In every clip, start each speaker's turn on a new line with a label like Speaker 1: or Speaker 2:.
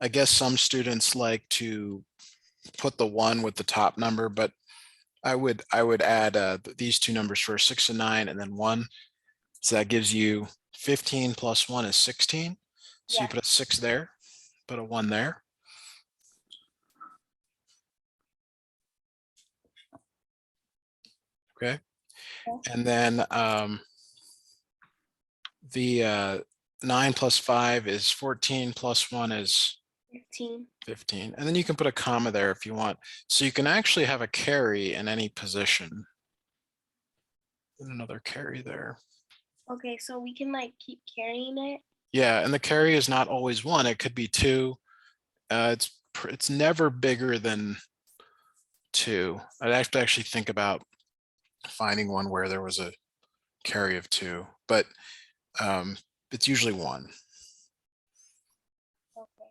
Speaker 1: I guess some students like to put the 1 with the top number, but I would add these two numbers first, 6 and 9, and then 1. So that gives you 15 plus 1 is 16. So
Speaker 2: Yeah.
Speaker 1: you put a 6 there, put a 1 there. Okay. And then the 9 plus 5 is 14 plus 1 is 15. And then you can put a comma there if you want. So you can actually have a carry in any position. And another carry there.
Speaker 2: Okay, so we can like keep carrying it.
Speaker 1: Yeah, and the carry is not always 1. It could be 2. It's never bigger than 2. I'd have to actually think about finding one where there was a carry of 2, but it's usually 1.
Speaker 2: Okay.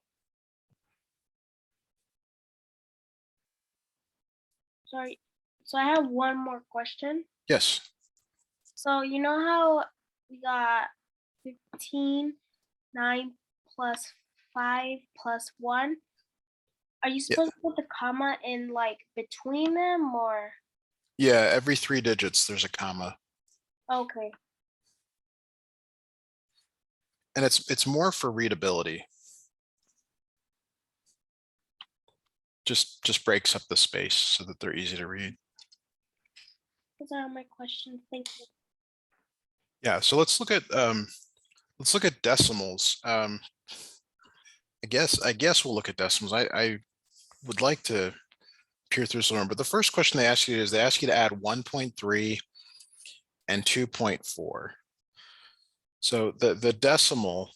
Speaker 2: Sorry. So I have one more question.
Speaker 1: Yes.
Speaker 2: So you know how we got 15, 9 plus 5 plus 1? Are you supposed to put the comma in like between them or?
Speaker 1: Yeah, every 3 digits there's a comma.
Speaker 2: Okay.
Speaker 1: And it's more for readability. Just breaks up the space so that they're easy to read.
Speaker 2: Those are all my questions. Thank you.
Speaker 1: Yeah, so let's look at decimals. I guess we'll look at decimals. I would like to peer through some, but the first question they ask you is they ask you to add 1.3 and 2.4. So the decimal,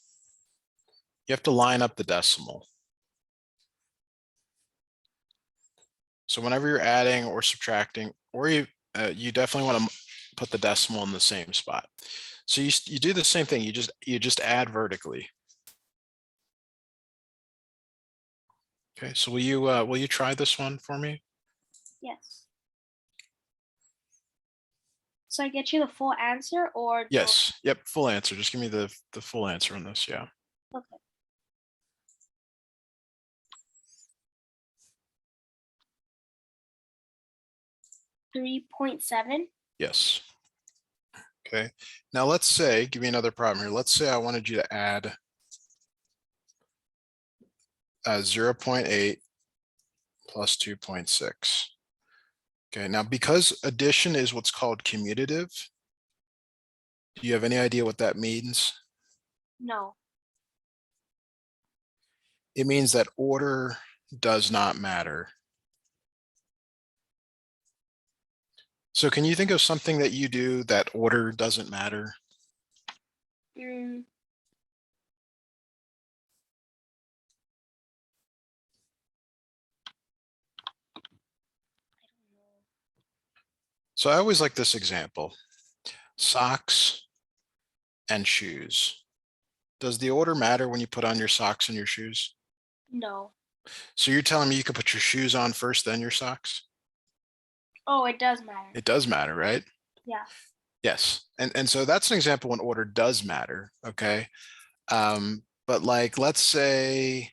Speaker 1: you have to line up the decimal. So whenever you're adding or subtracting, or you definitely want to put the decimal in the same spot. So you do the same thing. You just add vertically. Okay. So will you try this one for me?
Speaker 2: Yes. So I get you the full answer or?
Speaker 1: Yes. Yep. Full answer. Just give me the full answer on this. Yeah.
Speaker 2: Okay. 3.7.
Speaker 1: Yes. Okay. Now let's say, give me another problem here. Let's say I wanted you to add 0.8 plus 2.6. Okay. Now, because addition is what's called commutative, do you have any idea what that means?
Speaker 2: No.
Speaker 1: It means that order does not matter. So can you think of something that you do that order doesn't matter? So I always like this example. Socks and shoes. Does the order matter when you put on your socks and your shoes?
Speaker 2: No.
Speaker 1: So you're telling me you could put your shoes on first, then your socks?
Speaker 2: Oh, it does matter.
Speaker 1: It does matter, right?
Speaker 2: Yeah.
Speaker 1: Yes. And so that's an example when order does matter. Okay. But like, let's say,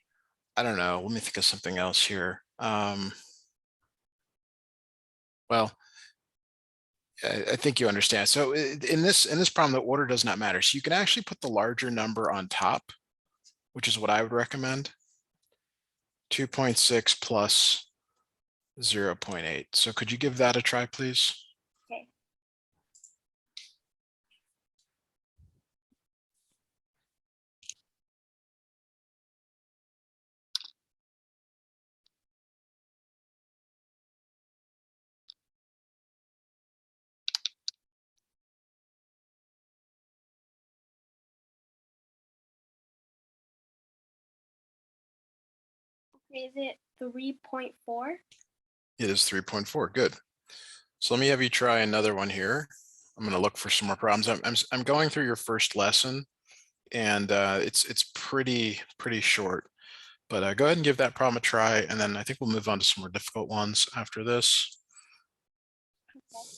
Speaker 1: I don't know, let me think of something else here. Well, I think you understand. So in this problem, the order does not matter. So you can actually put the larger number on top, which is what I would recommend. 2.6 plus 0.8. So could you give that a try, please?
Speaker 2: Okay. Is it 3.4?
Speaker 1: It is 3.4. Good. So let me have you try another one here. I'm going to look for some more problems. I'm going through your first lesson, and it's pretty short. But go ahead and give that problem a try, and then I think we'll move on to some more difficult ones after this.
Speaker 2: Okay.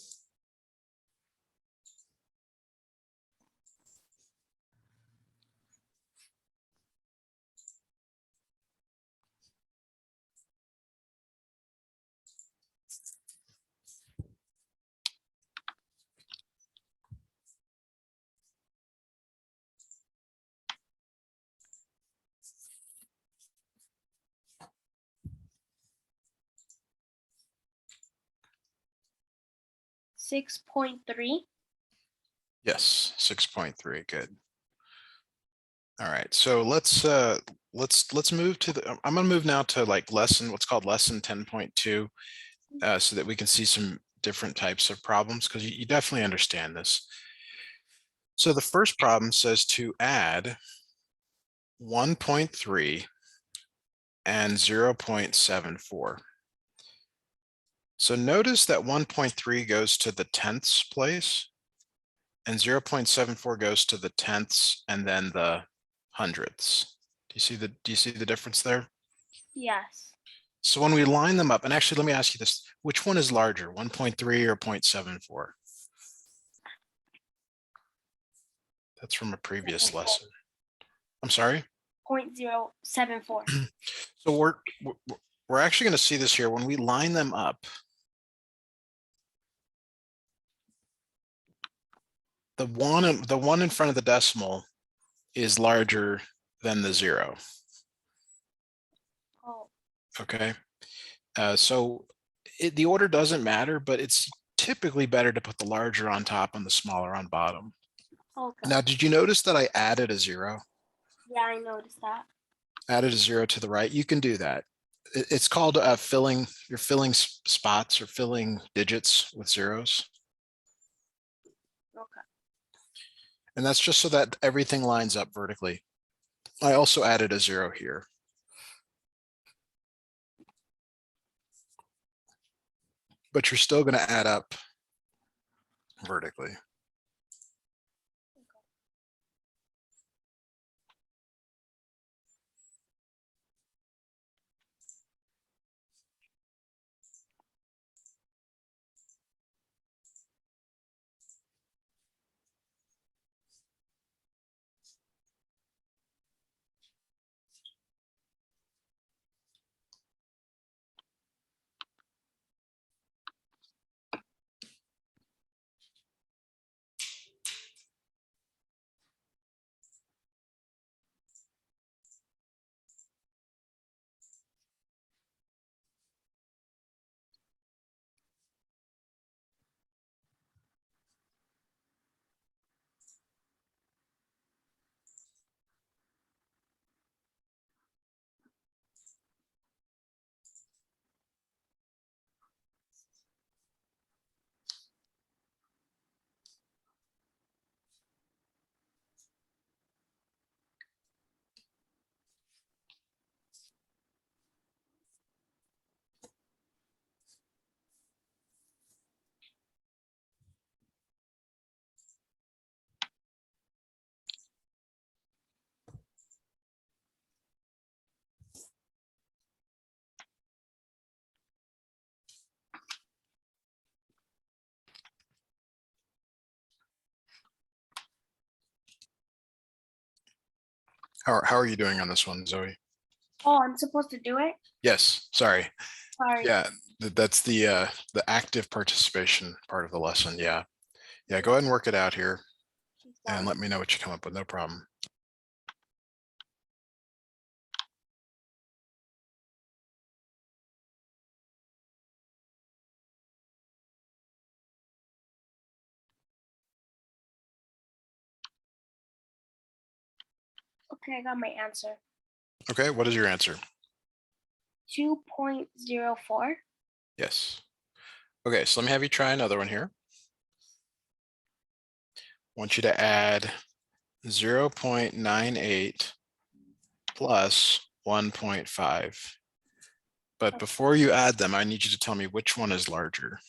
Speaker 2: 6.3.
Speaker 1: Yes, 6.3. Good. All right, so let's move to the. I'm gonna move now to like what's called lesson 10.2, so that we can see some different types of problems, because you definitely understand this. So the first problem says to add 1.3 and 0.74. So notice that 1.3 goes to the tenths place and 0.74 goes to the tenths and then the hundredths. Do you see the difference there?
Speaker 2: Yes.
Speaker 1: So when we line them up, and actually let me ask you this, which one is larger, 1.3 or 0.74? That's from a previous lesson. I'm sorry?
Speaker 2: 0.074.
Speaker 1: So we're actually going to see this here when we line them up. The one in front of the decimal is larger than the 0.
Speaker 2: Oh,
Speaker 1: Okay. So the order doesn't matter, but it's typically better to put the larger on top and the smaller on bottom.
Speaker 2: okay.
Speaker 1: Now, did you notice that I added a 0?
Speaker 2: Yeah, I noticed that.
Speaker 1: Added a 0 to the right. You can do that. It's called filling. You're filling spots or filling digits with zeros.
Speaker 2: Okay.
Speaker 1: And that's just so that everything lines up vertically. I also added a 0 here. But you're still going to add up vertically. How are you doing on this one, Zoe?
Speaker 2: Oh, I'm supposed to do it?
Speaker 1: Yes, sorry.
Speaker 2: Sorry.
Speaker 1: Yeah, that's the active participation part of the lesson. Yeah. Yeah, go ahead and work it out here and let me know what you come up with. No problem.
Speaker 2: Okay, I got my answer.
Speaker 1: Okay, what is your answer?
Speaker 2: 2.04.
Speaker 1: Yes. Okay, so let me have you try another one here. I want you to add 0.98 plus 1.5. But before you add them, I need you to tell me which one is larger.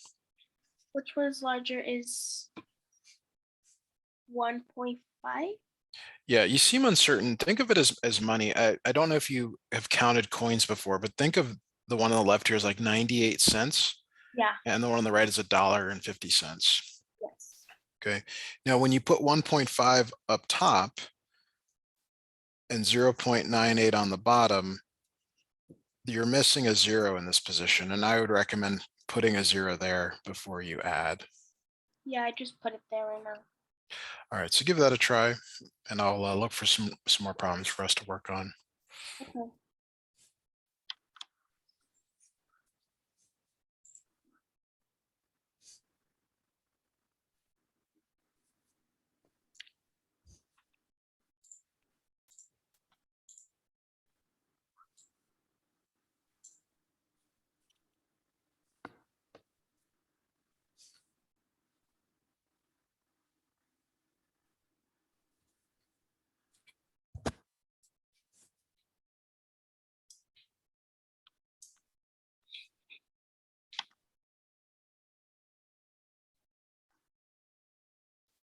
Speaker 2: Which one is larger is 1.5?
Speaker 1: Yeah, you seem uncertain. Think of it as money. I don't know if you have counted coins before, but think of the one on the left here as like 98 cents.
Speaker 2: Yeah.
Speaker 1: And the one on the right is $1.50.
Speaker 2: Yes.
Speaker 1: Okay. Now, when you put 1.5 up top and 0.98 on the bottom, you're missing a 0 in this position. And I would recommend putting a 0 there before you add.
Speaker 2: Yeah, I just put it there right now.
Speaker 1: All right, so give that a try, and I'll look for some more problems for us to work on.
Speaker 2: Okay.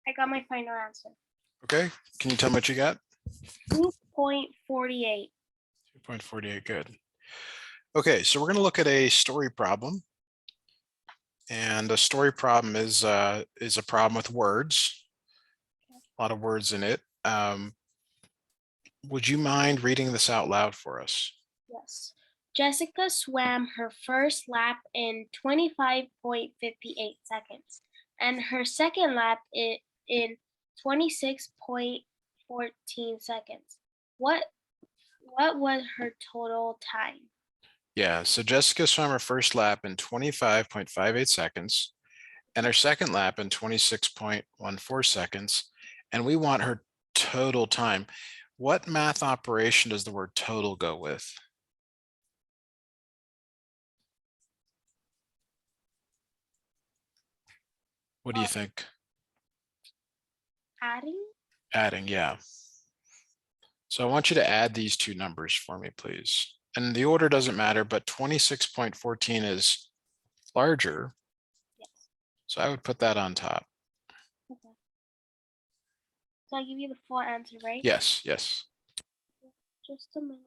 Speaker 2: I got my final answer.
Speaker 1: Okay, can you tell me what you got?
Speaker 2: 2.48.
Speaker 1: 2.48, good. Okay, so we're going to look at a story problem. And a story problem is a problem with words, a lot of words in it. Would you mind reading this out loud for us?
Speaker 2: Yes. Jessica swam her first lap in 25.58 seconds and her second lap in 26.14 seconds. What was her total time?
Speaker 1: Yeah, so Jessica swam her first lap in 25.58 seconds and her second lap in 26.14 seconds. And we want her total time. What math operation does the word total go with? What do you think?
Speaker 2: Adding?
Speaker 1: Adding, yeah. So I want you to add these two numbers for me, please. And the order doesn't matter, but 26.14 is larger.
Speaker 2: Yes.
Speaker 1: So I would put that on top.
Speaker 2: Okay. So I give you the full answer, right?
Speaker 1: Yes, yes.
Speaker 2: Just a minute.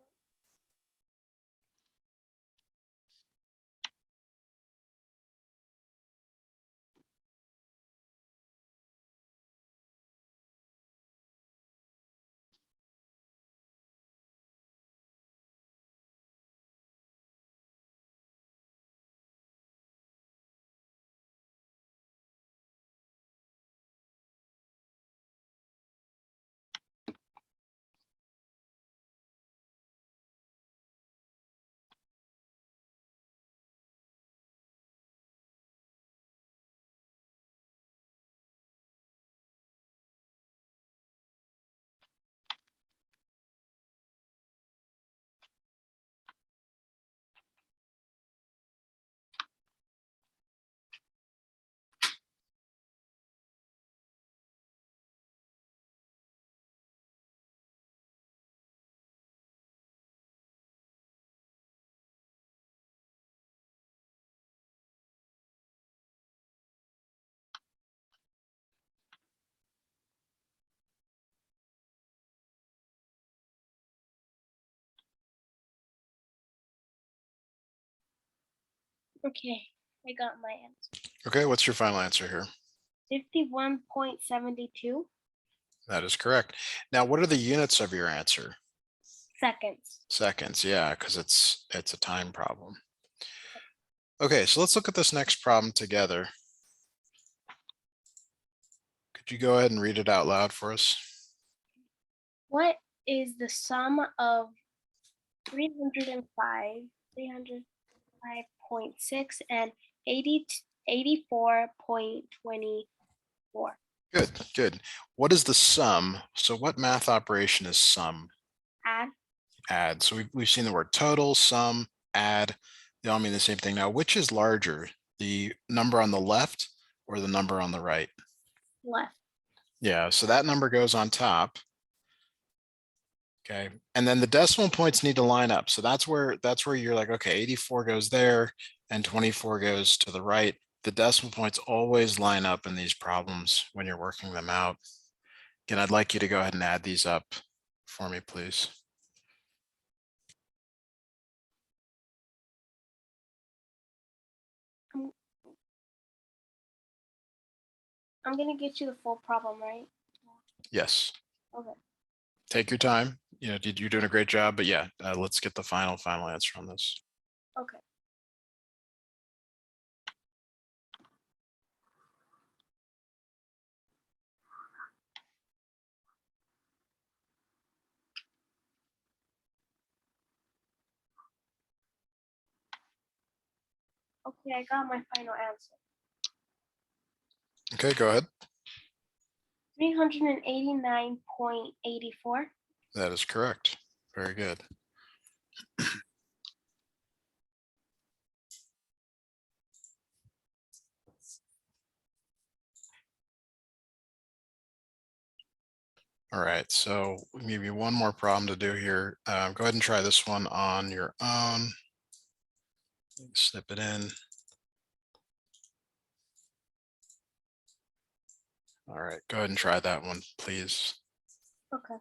Speaker 2: Okay, I got my answer.
Speaker 1: Okay, what's your final answer here?
Speaker 2: 51.72
Speaker 1: That is correct. Now, what are the units of your answer?
Speaker 2: seconds.
Speaker 1: Seconds, yeah, because it's a time problem. Okay, so let's look at this next problem together. Could you go ahead and read it out loud for us?
Speaker 2: What is the sum of 305, 305.6, and 84.24?
Speaker 1: Good, good. What is the sum? So what math operation is sum?
Speaker 2: Add.
Speaker 1: Add. So we've seen the word total, sum, add. They all mean the same thing. Now, which is larger, the number on the left or the number on the right?
Speaker 2: Left.
Speaker 1: Yeah, so that number goes on top. Okay, and then the decimal points need to line up. So that's where you're like, okay, 84 goes there and 24 goes to the right. The decimal points always line up in these problems when you're working them out. Again, I'd like you to go ahead and add these up for me, please.
Speaker 2: I'm gonna get you the full problem, right?
Speaker 1: Yes,
Speaker 2: Okay.
Speaker 1: take your time. You know, you're doing a great job, but yeah, let's get the final answer on this.
Speaker 2: Okay. Okay, I got my final answer.
Speaker 1: Okay, go ahead.
Speaker 2: 389.84.
Speaker 1: That is correct. Very good. All right, so maybe one more problem to do here. Go ahead and try this one on your own. Snip it in. All right, go ahead and try that one, please.
Speaker 2: Okay.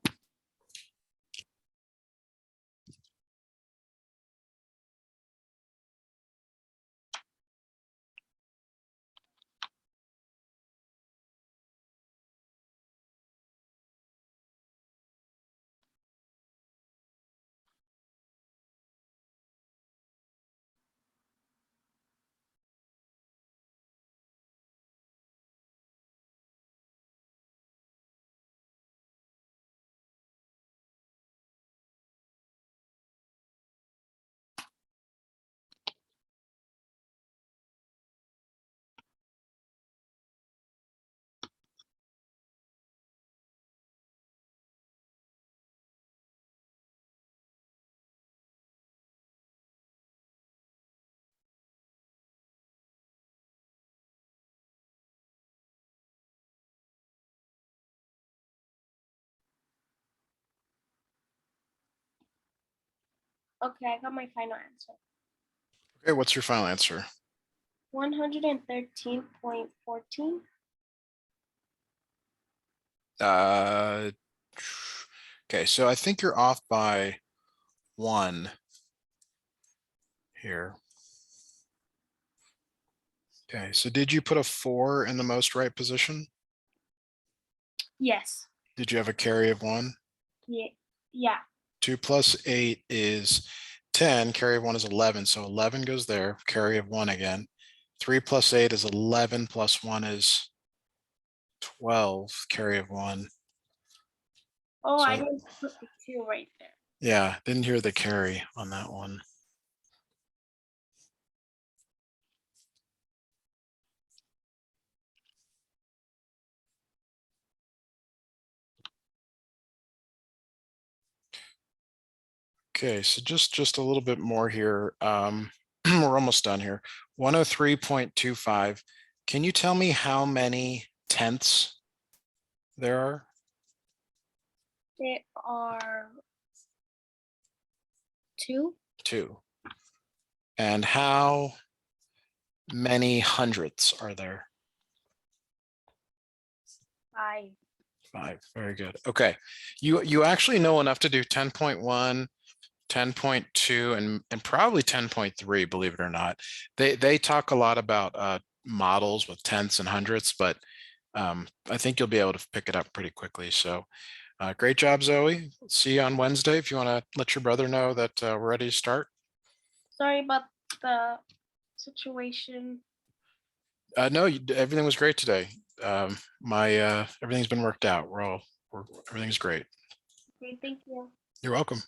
Speaker 2: Okay, I got my final answer.
Speaker 1: Okay, what's your final answer?
Speaker 2: 113.14.
Speaker 1: Okay, so I think you're off by 1 here. Okay, so did you put a 4 in the most right position?
Speaker 2: Yes.
Speaker 1: Did you have a carry of 1?
Speaker 2: Yeah. Yeah.
Speaker 1: 2 plus 8 is 10, carry of 1 is 11, so 11 goes there, carry of 1 again. 3 plus 8 is 11, plus 1 is 12, carry of 1.
Speaker 2: Oh, I
Speaker 1: So
Speaker 2: didn't put the 2 right there.
Speaker 1: yeah, didn't hear the carry on that one. Okay, so just a little bit more here. We're almost done here. 103.25. Can you tell me how many tenths there are?
Speaker 2: There are 2.
Speaker 1: 2. And how many hundredths are there?
Speaker 2: 5.
Speaker 1: 5. Very good. Okay. You actually know enough to do 10.1, 10.2, and probably 10.3, believe it or not. They talk a lot about models with tenths and hundredths, but I think you'll be able to pick it up pretty quickly. So great job, Zoe. See you on Wednesday if you want to let your brother know that we're ready to start.
Speaker 2: Sorry about the situation.
Speaker 1: No, everything was great today. Everything's been worked out. Everything's great.
Speaker 2: Okay, thank you.
Speaker 1: You're welcome.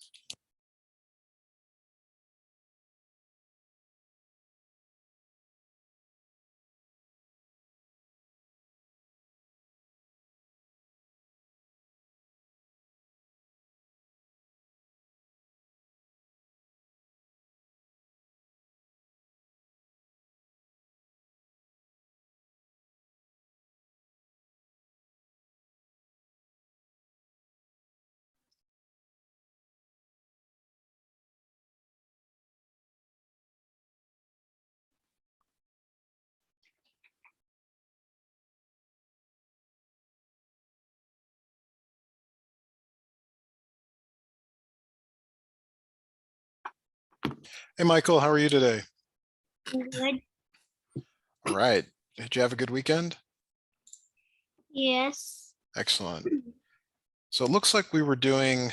Speaker 1: Hey, Michael, how are you today?
Speaker 2: Good.
Speaker 1: All right. Did you have a good weekend?
Speaker 2: Yes.
Speaker 1: Excellent. So it looks like we were doing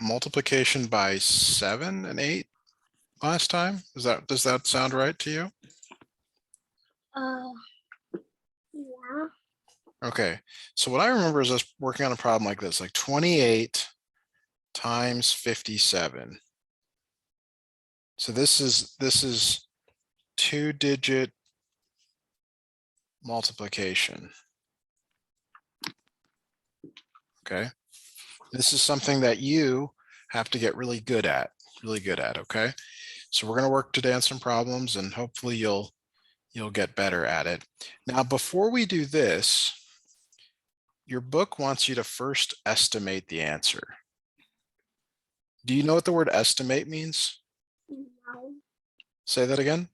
Speaker 1: multiplication by 7 and 8 last time. Does that sound right to you?
Speaker 2: Yeah.
Speaker 1: Okay. So what I remember is us working on a problem like this, like 28 times 57. So this is 2-digit multiplication. Okay. This is something that you have to get really good at, okay? So we're going to work today on some problems and hopefully you'll get better at it. Now, before we do this, your book wants you to first estimate the answer. Do you know what the word estimate means?
Speaker 2: No.
Speaker 1: Say that again.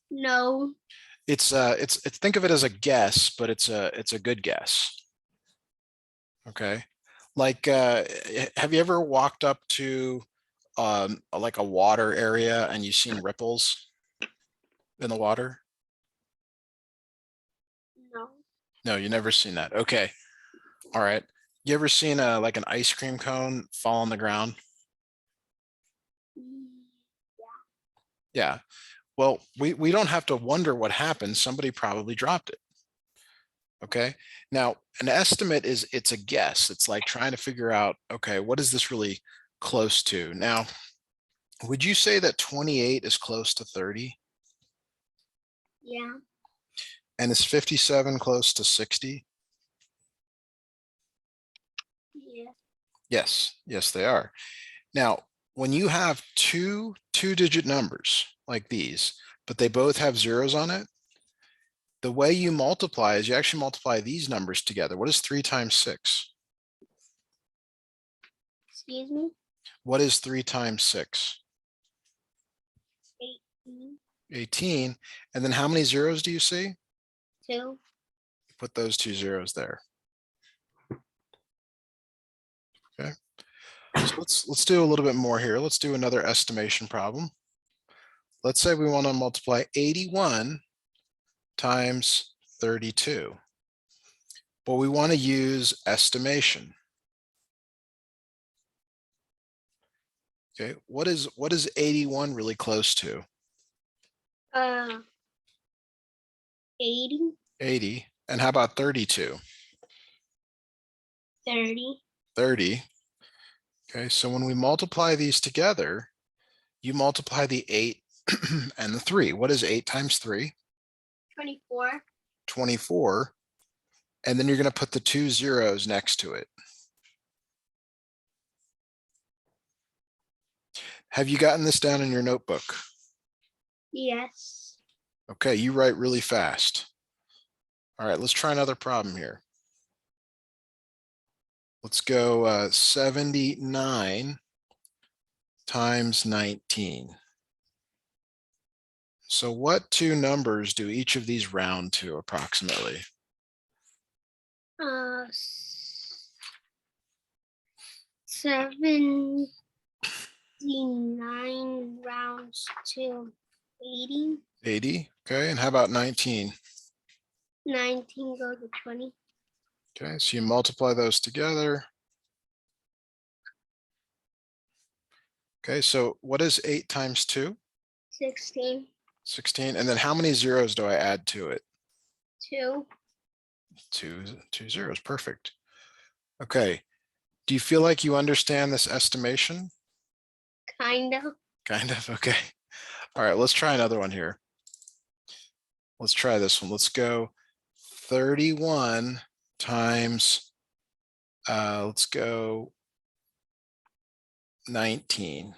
Speaker 2: No.
Speaker 1: It's think of it as a guess, but it's a good guess. Okay. Like, have you ever walked up to like a water area and you've seen ripples in the water?
Speaker 2: No.
Speaker 1: No, you never seen that. Okay. All right. You ever seen like an ice cream cone fall on the ground?
Speaker 2: Mm,
Speaker 1: Yeah. Well, we don't have to wonder what happened. Somebody probably dropped it. Okay. Now, an estimate is it's a guess. It's like trying to figure out, okay, what is this really close to? Now, would you say that 28 is close to 30?
Speaker 2: Yeah.
Speaker 1: And is 57 close to 60?
Speaker 2: Yeah.
Speaker 1: Yes, yes, they are. Now, when you have two-digit numbers like these, but they both have zeros on it, the way you multiply is you actually multiply these numbers together. What is 3 times 6?
Speaker 2: Excuse me.
Speaker 1: What is 3 times 6?
Speaker 2: 18.
Speaker 1: 18. And then how many zeros do you see?
Speaker 2: 2.
Speaker 1: Put those 2 zeros there. Okay. So let's do a little bit more here. Let's do another estimation problem. Let's say we want to multiply 81 times 32. But we want to use estimation. Okay, what is 81 really close to?
Speaker 2: 80.
Speaker 1: 80. And how about 32?
Speaker 2: 30.
Speaker 1: 30. Okay, so when we multiply these together, you multiply the 8 and the 3. What is 8 times 3?
Speaker 2: 24.
Speaker 1: 24. And then you're going to put the 2 zeros next to it. Have you gotten this down in your notebook?
Speaker 2: Yes.
Speaker 1: Okay, you write really fast. All right, let's try another problem here. Let's go 79 times 19. So what two numbers do each of these round to approximately?
Speaker 2: 79 rounds to 80.
Speaker 1: 80. Okay, and how about 19?
Speaker 2: 19 goes to 20.
Speaker 1: Okay, so you multiply those together. Okay, so what is 8 times 2?
Speaker 2: 16.
Speaker 1: 16. And then how many zeros do I add to it?
Speaker 2: 2.
Speaker 1: Two zeros. Perfect. Okay. Do you feel like you understand this estimation?
Speaker 2: Kind of.
Speaker 1: Kind of. Okay. All right, let's try another one here. Let's try this one. Let's go 31 times, let's go 19.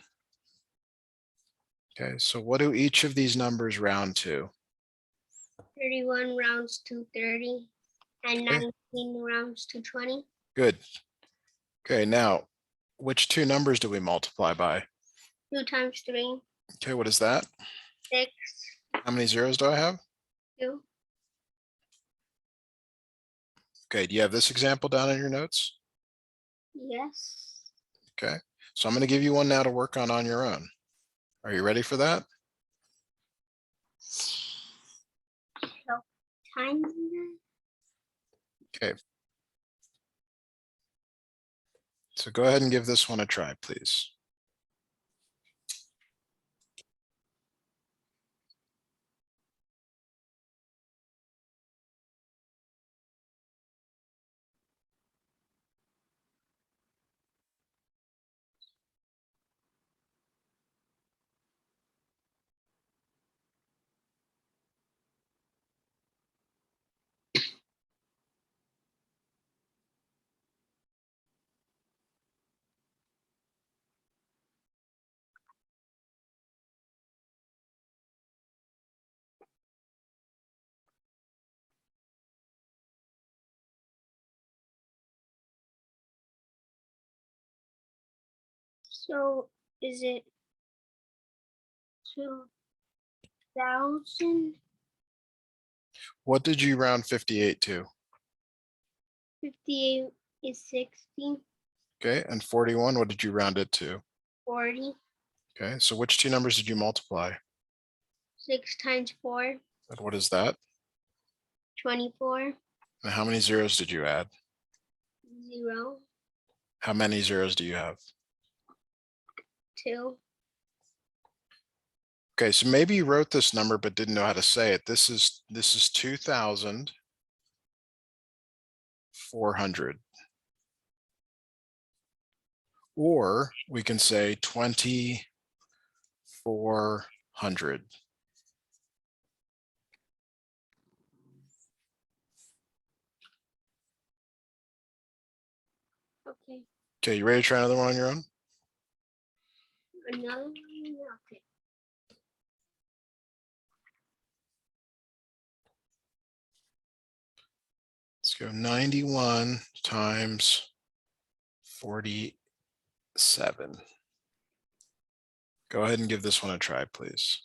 Speaker 1: Okay, so what do each of these numbers round to?
Speaker 2: 31 rounds to 30. And
Speaker 1: Okay,
Speaker 2: 19 rounds to 20.
Speaker 1: good. Okay, now, which two numbers do we multiply by?
Speaker 2: 2 times 3.
Speaker 1: Okay, what is that?
Speaker 2: 6.
Speaker 1: How many zeros do I have?
Speaker 2: 2.
Speaker 1: Okay, do you have this example down in your notes?
Speaker 2: Yes.
Speaker 1: Okay, so I'm going to give you one now to work on your own. Are you ready for that?
Speaker 2: So times that.
Speaker 1: Okay. So go ahead and give this one a try, please.
Speaker 2: So is it 2000
Speaker 1: What did you round 58 to?
Speaker 2: 58 is 60.
Speaker 1: Okay, and 41, what did you round it to?
Speaker 2: 40.
Speaker 1: Okay, so which two numbers did you multiply?
Speaker 2: 6 times 4.
Speaker 1: And what is that?
Speaker 2: 24.
Speaker 1: And how many zeros did you add?
Speaker 2: 0.
Speaker 1: How many zeros do you have?
Speaker 2: 2.
Speaker 1: Okay, so maybe you wrote this number but didn't know how to say it. This is 2,400. Or we can say 2,400.
Speaker 2: Okay.
Speaker 1: Okay, you ready to try another one on your own?
Speaker 2: Another one? Okay.
Speaker 1: Let's go 91 times 47. Go ahead and give this one a try, please.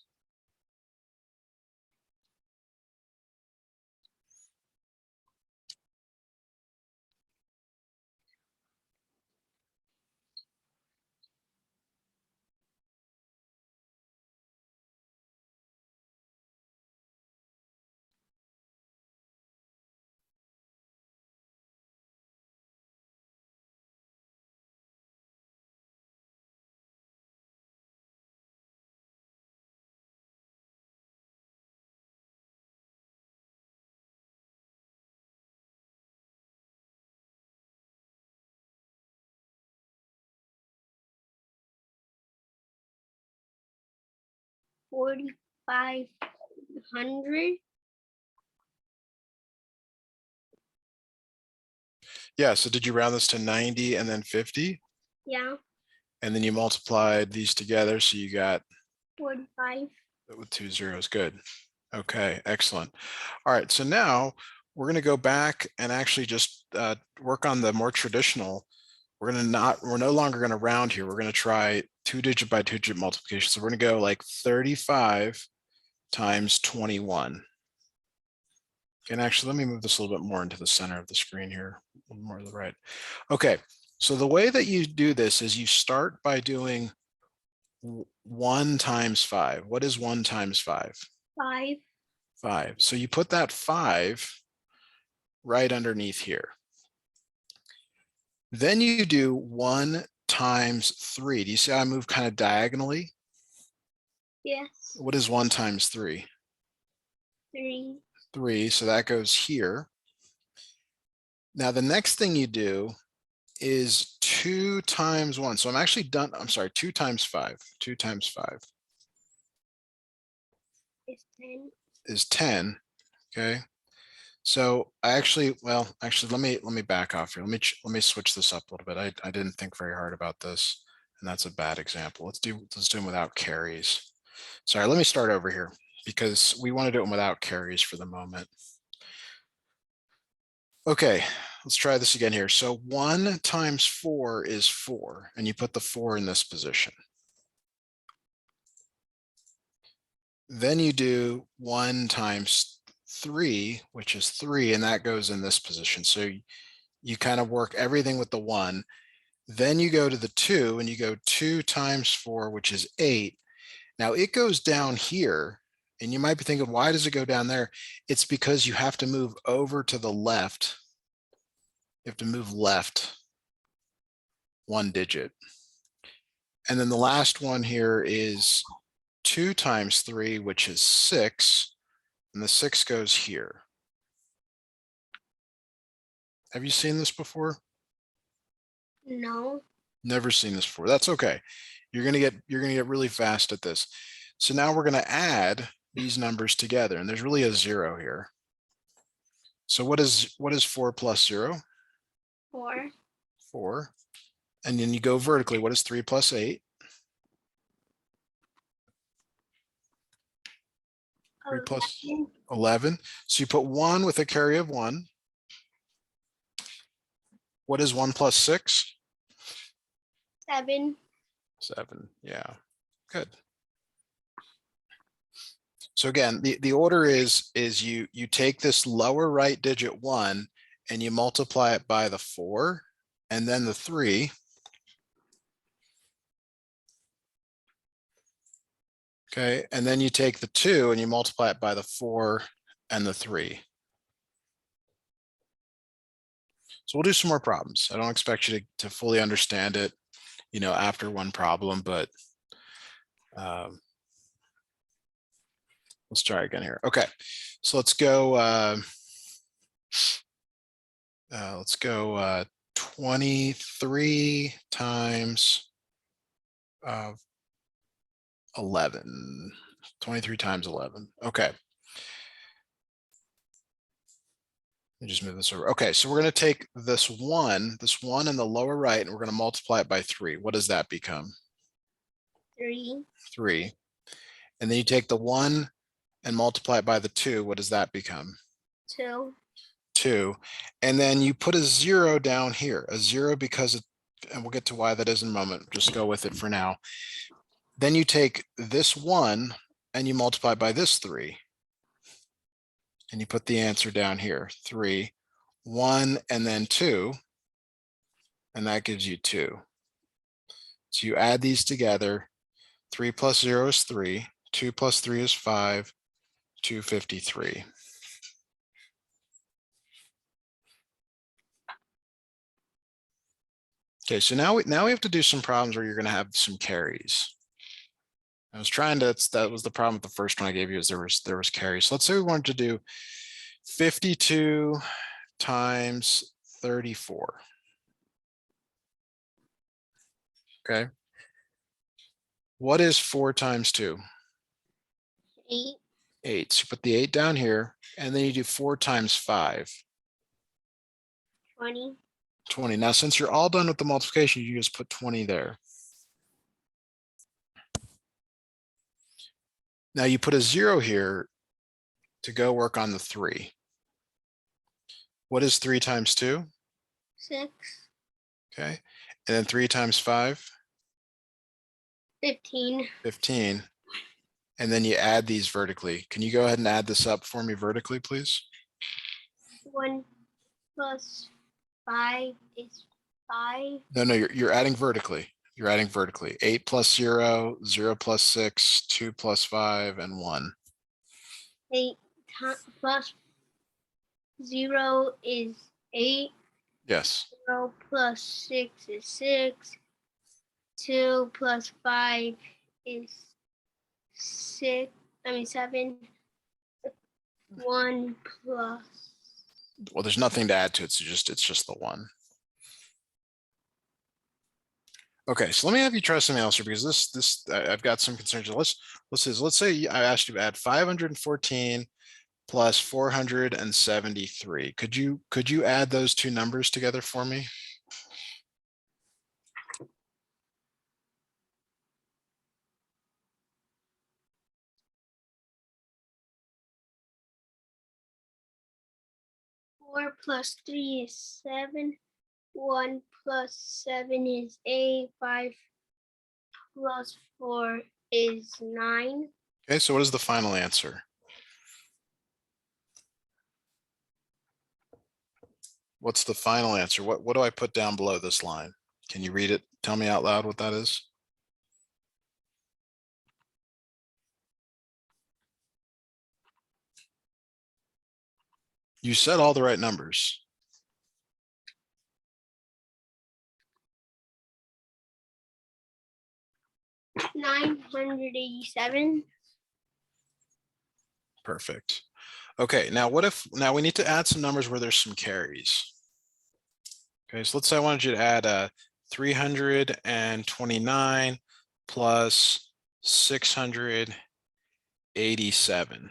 Speaker 2: $4,500.
Speaker 1: Yeah, so did you round this to 90 and then 50?
Speaker 2: Yeah.
Speaker 1: And then you multiplied these together, so you got
Speaker 2: 45.
Speaker 1: with 2 zeros. Good. Okay, excellent. All right, so now we're going to go back and actually just work on the more traditional. We're no longer going to round here. We're going to try 2-digit by 2-digit multiplication. So we're going to go like 35 times 21. And actually, let me move this a little bit more into the center of the screen here, a little more to the right. Okay, so the way that you do this is you start by doing 1 times 5. What is 1 times 5?
Speaker 2: 5.
Speaker 1: 5. So you put that 5 right underneath here. Then you do 1 times 3. Do you see how I move kind of diagonally?
Speaker 2: Yes.
Speaker 1: What is 1 times 3?
Speaker 2: 3.
Speaker 1: 3, so that goes here. Now the next thing you do is 2 times 1. So I'm actually done. I'm sorry, 2 times 5. 2 times 5
Speaker 2: Is 10.
Speaker 1: is 10. Okay. So I actually, well, actually, let me back off here. Let me switch this up a little bit. I didn't think very hard about this, and that's a bad example. Let's do them without carries. Sorry, let me start over here because we want to do them without carries for the moment. Okay, let's try this again here. So 1 times 4 is 4, and you put the 4 in this position. Then you do 1 times 3, which is 3, and that goes in this position. So you kind of work everything with the 1. Then you go to the 2, and you go 2 times 4, which is 8. Now it goes down here, and you might be thinking, why does it go down there? It's because you have to move over to the left. You have to move left 1 digit. And then the last one here is 2 times 3, which is 6, and the 6 goes here. Have you seen this before?
Speaker 2: No.
Speaker 1: Never seen this before. That's okay. You're gonna get really fast at this. So now we're gonna add these numbers together, and there's really a 0 here. So what is 4 plus 0?
Speaker 2: 4.
Speaker 1: 4. And then you go vertically. What is 3 plus 8? 3 plus 11. So you put 1 with a carry of 1. What is 1 plus 6?
Speaker 2: 7.
Speaker 1: 7. Yeah, good. So again, the order is you take this lower right digit 1 and you multiply it by the 4 and then the 3. Okay, and then you take the 2 and you multiply it by the 4 and the 3. So we'll do some more problems. I don't expect you to fully understand it, after one problem, but let's try again here. Okay, so let's go 23 times 11. 23 times 11. Okay. Let me just move this over. Okay, so we're going to take this one in the lower right, and we're going to multiply it by 3. What does that become?
Speaker 2: 3.
Speaker 1: 3. And then you take the 1 and multiply it by the 2. What does that become?
Speaker 2: 2.
Speaker 1: 2. And then you put a 0 down here, a 0 because, and we'll get to why that is in a moment. Just go with it for now. Then you take this 1 and you multiply by this 3. And you put the answer down here, 3, 1, and then 2. And that gives you 2. So you add these together. 3 plus 0 is 3. 2 plus 3 is 5. 253. Okay, so now we have to do some problems where you're going to have some carries. I was trying to, that was the problem with the first one I gave you, is there was carries. So let's say we wanted to do 52 times 34. Okay. What is 4 times 2?
Speaker 2: 8.
Speaker 1: 8. So you put the 8 down here, and then you do 4 times 5.
Speaker 2: 20.
Speaker 1: 20. Now, since you're all done with the multiplication, you just put 20 there. Now you put a 0 here to go work on the 3. What is 3 times 2?
Speaker 2: 6.
Speaker 1: Okay. And then 3 times 5?
Speaker 2: 15.
Speaker 1: 15. And then you add these vertically. Can you go ahead and add this up for me vertically, please?
Speaker 2: 1 plus 5 is 5.
Speaker 1: No, you're adding vertically. You're adding vertically. 8 plus 0, 0 plus 6, 2 plus 5, and 1.
Speaker 2: 8 plus 0 is 8.
Speaker 1: Yes.
Speaker 2: 0 plus 6 is 6. 2 plus 5 is 7. 1 plus.
Speaker 1: Well, there's nothing to add to it, so it's just the 1. Okay, so let me have you try something else here, because this I've got some concerns. Let's say I asked you to add 514 plus 473. Could you add those two numbers together for me?
Speaker 2: Four plus 3 is 7. 1 plus 7 is 8. 5 plus 4 is 9.
Speaker 1: Okay, so what is the final answer? What's the final answer? What do I put down below this line? Can you read it? Tell me out loud what that is. You said all the right numbers.
Speaker 2: 987.
Speaker 1: Perfect. Okay, now now we need to add some numbers where there's some carries. Okay, so let's say I wanted you to add 329 plus 687.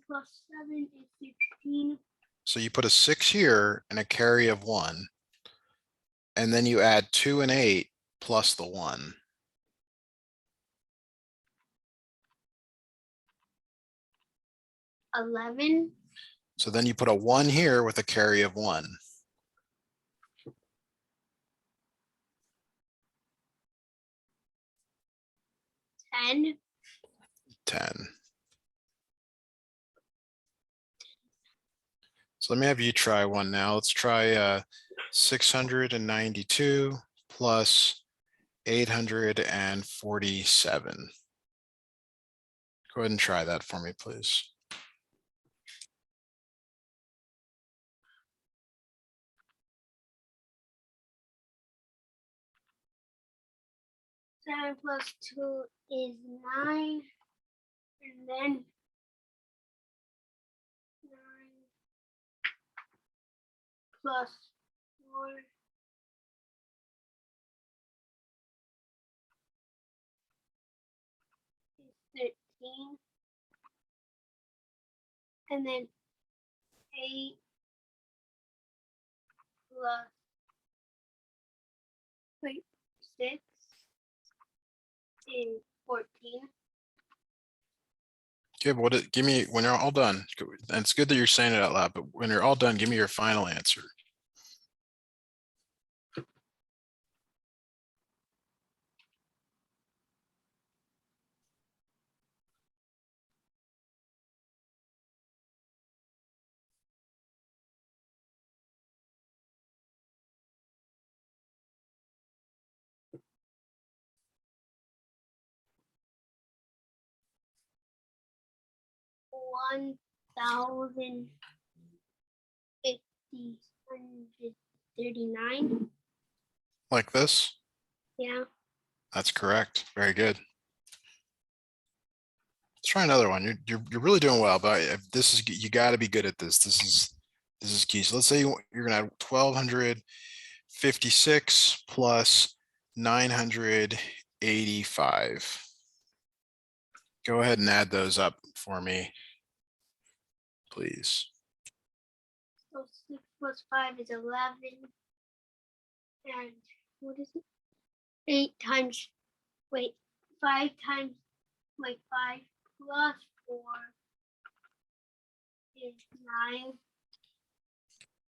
Speaker 2: Plus 7 is 16.
Speaker 1: So you put a 6 here and a carry of 1. And then you add 2 and 8 plus the 1.
Speaker 2: 11.
Speaker 1: So then you put a 1 here with a carry of 1.
Speaker 2: 10.
Speaker 1: 10. So let me have you try one now. Let's try 692 plus 847. Go ahead and try that for me, please.
Speaker 2: 7 plus 2 is 9. And then 9 plus 4 is 13. And then 8 plus 6 is 14.
Speaker 1: Okay, but give me, when you're all done, and it's good that you're saying it out loud, but when you're all done, give me your final answer.
Speaker 2: $1,050,139.
Speaker 1: Like this?
Speaker 2: Yeah.
Speaker 1: That's correct. Very good. Let's try another one. You're really doing well, but this is, you got to be good at this. This is key. So let's say you're gonna have 1,256 plus 985. Go ahead and add those up for me, please.
Speaker 2: So 6 plus 5 is 11. And what is it? 8 times, 5 times, 5 plus 4 is 9.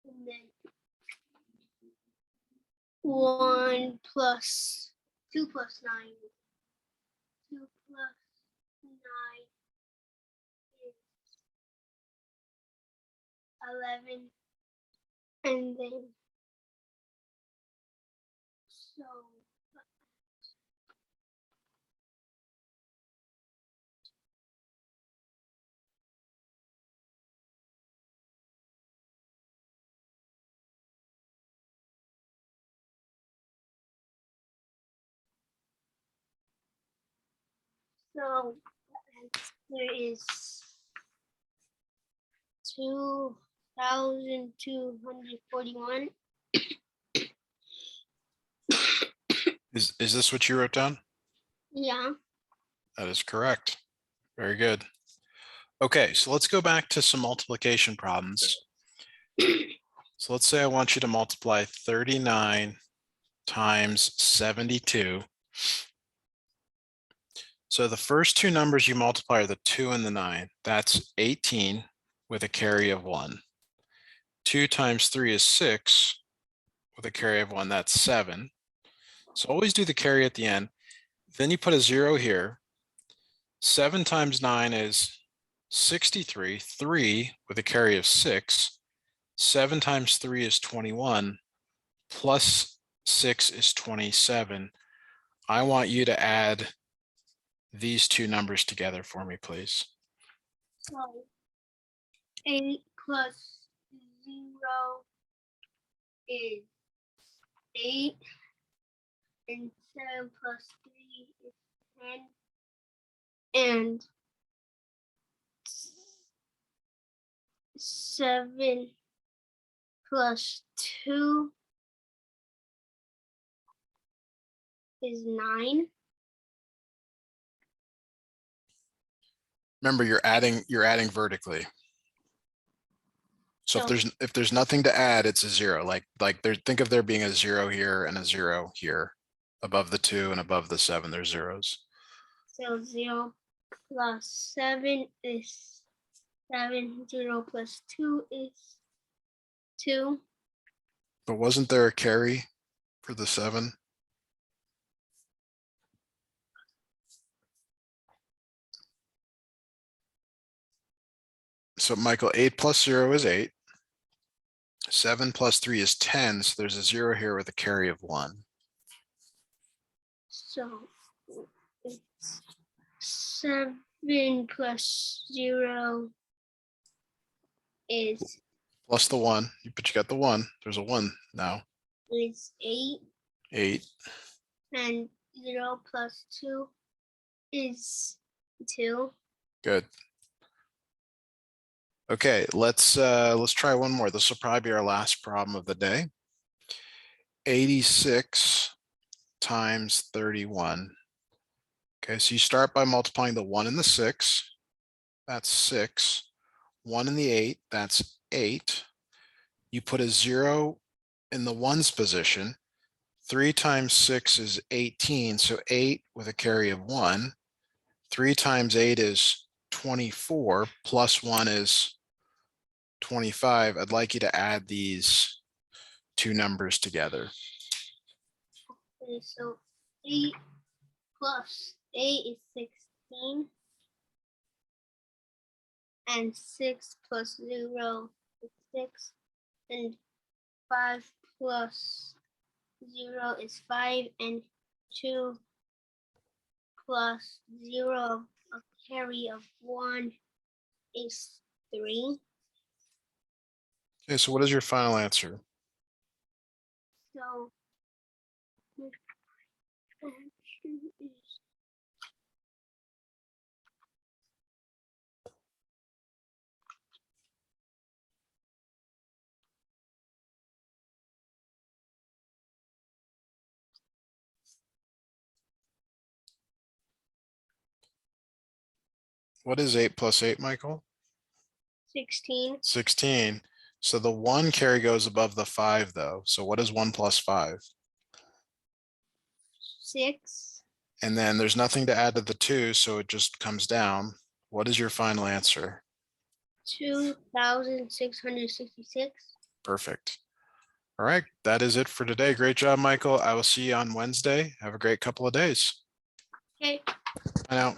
Speaker 2: And then 1 plus 2 plus 9. 2 plus 9 is 11. And then so there is 2,241.
Speaker 1: Is this what you wrote down?
Speaker 2: Yeah.
Speaker 1: That is correct. Very good. Okay, so let's go back to some multiplication problems. So let's say I want you to multiply 39 times 72. So the first two numbers you multiply are the 2 and the 9. That's 18 with a carry of 1. 2 times 3 is 6 with a carry of 1. That's 7. So always do the carry at the end. Then you put a 0 here. 7 times 9 is 63. 3 with a carry of 6. 7 times 3 is 21. Plus 6 is 27. I want you to add these two numbers together for me, please.
Speaker 2: So 8 plus 0 is 8. And 7 plus 3 is 10. And 7 plus 2 is 9.
Speaker 1: Remember, you're adding vertically. So
Speaker 2: So
Speaker 1: if there's nothing to add, it's a 0. Think of there being a 0 here and a 0 here. Above the 2 and above the 7, there's zeros.
Speaker 2: So 0 plus 7 is 7. 0 plus 2 is 2.
Speaker 1: But wasn't there a carry for the 7? So Michael, 8 plus 0 is 8. 7 plus 3 is 10. So there's a 0 here with a carry of 1.
Speaker 2: So it's 7 plus 0 is
Speaker 1: Plus the 1. But you got the 1. There's a 1 now.
Speaker 2: 8.
Speaker 1: 8.
Speaker 2: And 0 plus 2 is 2.
Speaker 1: Good. Okay, let's try one more. This will probably be our last problem of the day. 86 times 31. Okay, so you start by multiplying the 1 and the 6. That's 6. 1 and the 8, that's 8. You put a 0 in the ones position. 3 times 6 is 18, so 8 with a carry of 1. 3 times 8 is 24, plus 1 is 25. I'd like you to add these two numbers together.
Speaker 2: Okay, so 8 plus 8 is 16. And 6 plus 0 is 6. And 5 plus 0 is 5. And 2 plus 0, a carry of 1 is 3.
Speaker 1: Okay, so what is your final answer?
Speaker 2: So the answer is
Speaker 1: What is 8 plus 8, Michael?
Speaker 2: 16.
Speaker 1: 16. So the 1 carry goes above the 5, though. So what is 1 plus 5?
Speaker 2: 6.
Speaker 1: And then there's nothing to add to the 2, so it just comes down. What is your final answer?
Speaker 2: 2,666.
Speaker 1: Perfect. All right, that is it for today. Great job, Michael. I will see you on Wednesday. Have a great couple of days.
Speaker 2: Okay.
Speaker 1: Bye now.